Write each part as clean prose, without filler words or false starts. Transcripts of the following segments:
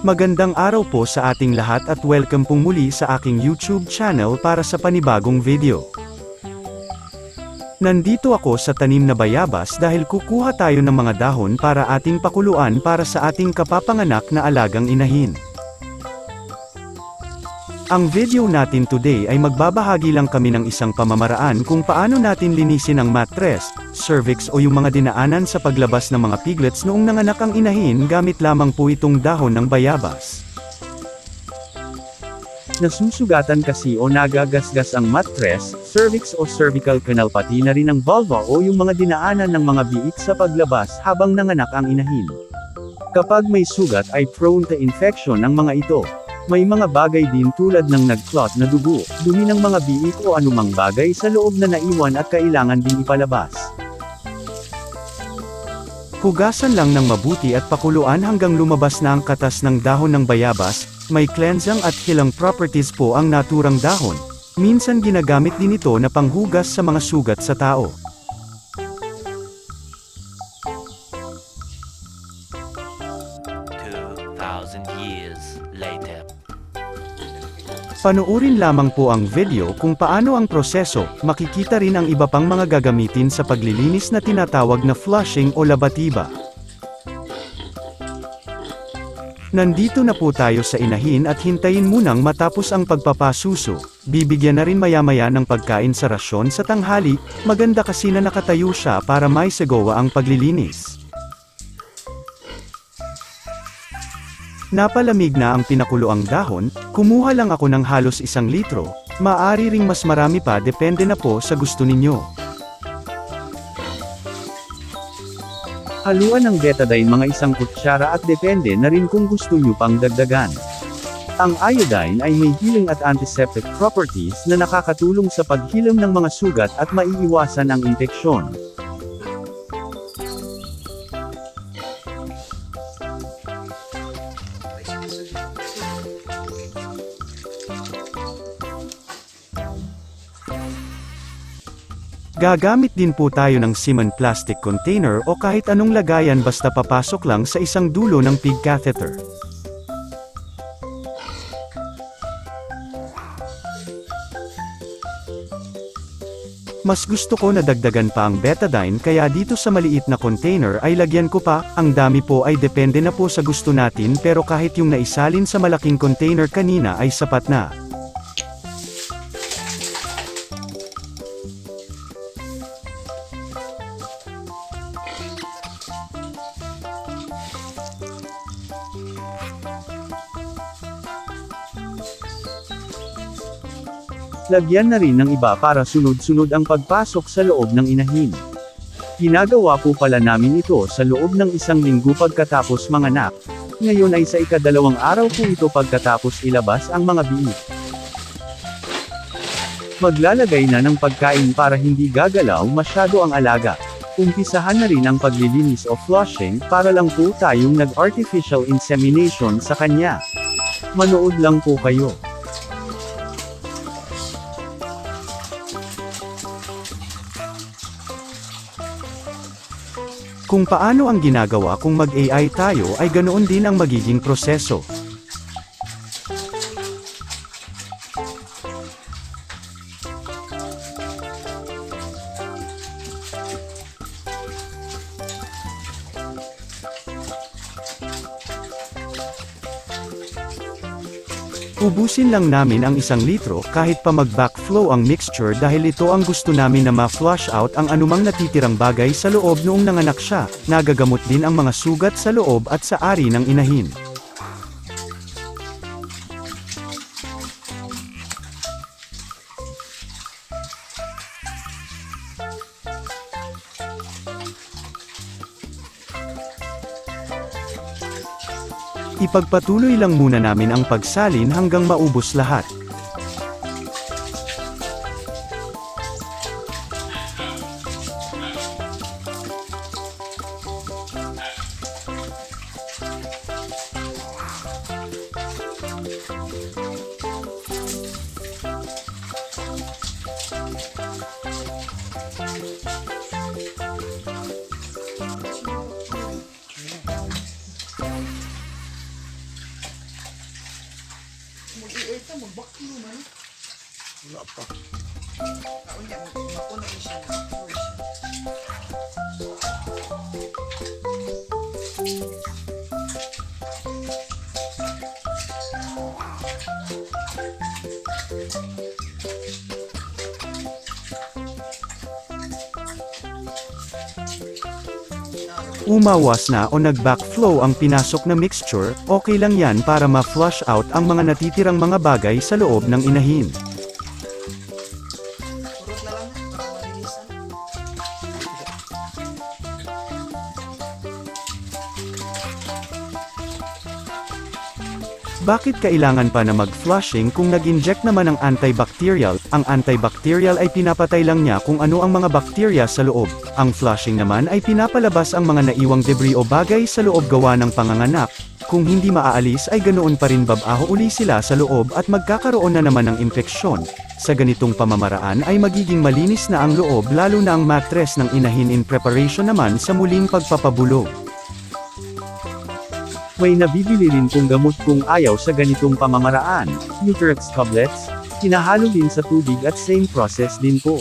Magandang araw po sa ating lahat at welcome pong muli sa aking YouTube channel para sa panibagong video. Nandito ako sa tanim na bayabas dahil kukuha tayo ng mga dahon para ating pakuluan para sa ating kapapanganak na alagang inahin. Ang video natin today ay magbabahagi lang kami ng isang pamamaraan kung paano natin linisin ang mattress, cervix o yung mga dinaanan sa paglabas ng mga piglets noong nanganak ang inahin gamit lamang po itong dahon ng bayabas. Nasusugatan kasi o nagagasgas ang mattress, cervix o cervical canal pati na rin ang vulva o yung mga dinaanan ng mga biik sa paglabas habang nanganak ang inahin. Kapag may sugat ay prone to infection ang mga ito. May mga bagay din tulad ng nag-clot na dugo, dumi ng mga biik o anumang bagay sa loob na naiwan at kailangan din ipalabas. Hugasan lang ng mabuti at pakuluan hanggang lumabas na ang katas ng dahon ng bayabas. May cleansing at healing properties po ang naturang dahon. Minsan ginagamit din ito na panghugas sa mga sugat sa tao. Years later. Panoorin lamang po ang video kung paano ang proseso. Makikita rin ang iba pang mga gagamitin sa paglilinis na tinatawag na flushing o labatiba. Nandito na po tayo sa inahin at hintayin munang matapos ang pagpapasuso. Bibigyan na rin maya-maya ng pagkain sa rasyon sa tanghali. Maganda kasi na nakatayo siya para may sagawa ang paglilinis. Napalamig na ang pinakuloang dahon, kumuha lang ako ng halos 1 litro, maaari ring mas marami pa depende na po sa gusto ninyo. Haluan ng betadine mga 1 kutsara at depende na rin kung gusto nyo pang dagdagan. Ang iodine ay may healing at antiseptic properties na nakakatulong sa paghilam ng mga sugat at maiiwasan ang impeksyon. Gagamit din po tayo ng cement plastic container o kahit anong lagayan basta papasok lang sa isang dulo ng pig catheter. Mas gusto ko na dagdagan pa ang betadine kaya dito sa maliit na container ay lagyan ko pa, ang dami po ay depende na po sa gusto natin pero kahit yung naisalin sa malaking container kanina ay sapat na. Lagyan na rin ng iba para sunod-sunod ang pagpasok sa loob ng inahin. Ginagawa po pala namin ito sa loob ng 1 linggo pagkatapos manganak. Ngayon ay sa ika-2 araw po ito pagkatapos ilabas ang mga biik. Maglalagay na ng pagkain para hindi gagalaw masyado ang alaga. Umpisahan na rin ang paglilinis o flushing para lang po tayong nag-artificial insemination sa kanya. Manood lang po kayo. Kung paano ang ginagawa kung mag-AI tayo ay ganoon din ang magiging proseso. Ubusin lang namin ang 1 litro kahit pa mag-backflow ang mixture dahil ito ang gusto namin na ma-flush out ang anumang natitirang bagay sa loob noong nanganak siya. Nagagamot din ang mga sugat sa loob at sa ari ng inahin. Ipagpatuloy lang muna namin ang pagsalin hanggang maubos lahat. to. Kaunya, mapuno ni siya na version. Umawas na o nag-backflow ang pinasok na mixture, okay lang yan para ma-flush out ang mga natitirang mga bagay sa loob ng inahin. Purot na lang para malinisan. Bakit kailangan pa na mag-flushing kung nag-inject naman ng antibacterial? Ang antibacterial ay pinapatay lang niya kung ano ang mga bakterya sa loob. Ang flushing naman ay pinapalabas ang mga naiwang debris o bagay sa loob gawa ng panganganak. Kung hindi maaalis ay ganoon pa rin babaho uli sila sa loob at magkakaroon na naman ng infeksyon. Sa ganitong pamamaraan ay magiging malinis na ang loob lalo na ang mattress ng inahin in preparation naman sa muling pagpapabulog. May nabibili rin kong gamot kung ayaw sa ganitong pamamaraan, Uterex tablets, hinahalo din sa tubig at same process din po.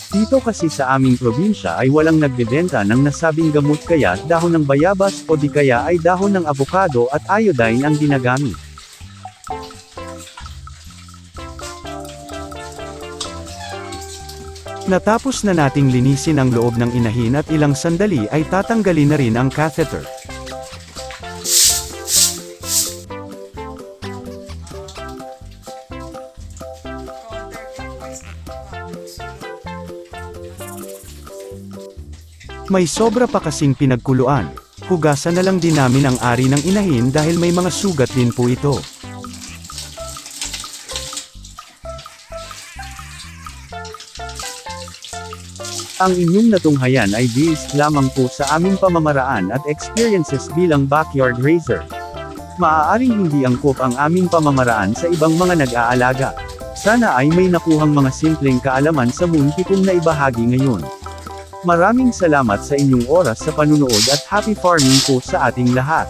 Dito kasi sa aming probinsya ay walang nagbebenta ng nasabing gamot kaya dahon ng bayabas o di kaya ay dahon ng avocado at iodine ang ginagamit. Natapos na nating linisin ang loob ng inahin at ilang sandali ay tatanggalin na rin ang catheter. May sobra pa kasing pinagkuluan. Hugasan na lang din namin ang ari ng inahin dahil may mga sugat din po ito. Ang inyong natunghayan ay based lamang po sa aming pamamaraan at experiences bilang backyard raiser. Maaaring hindi angkop ang aming pamamaraan sa ibang mga nag-aalaga. Sana ay may nakuhang mga simpleng kaalaman sa munti kong naibahagi ngayon. Maraming salamat sa inyong oras sa panunood at happy farming po sa ating lahat.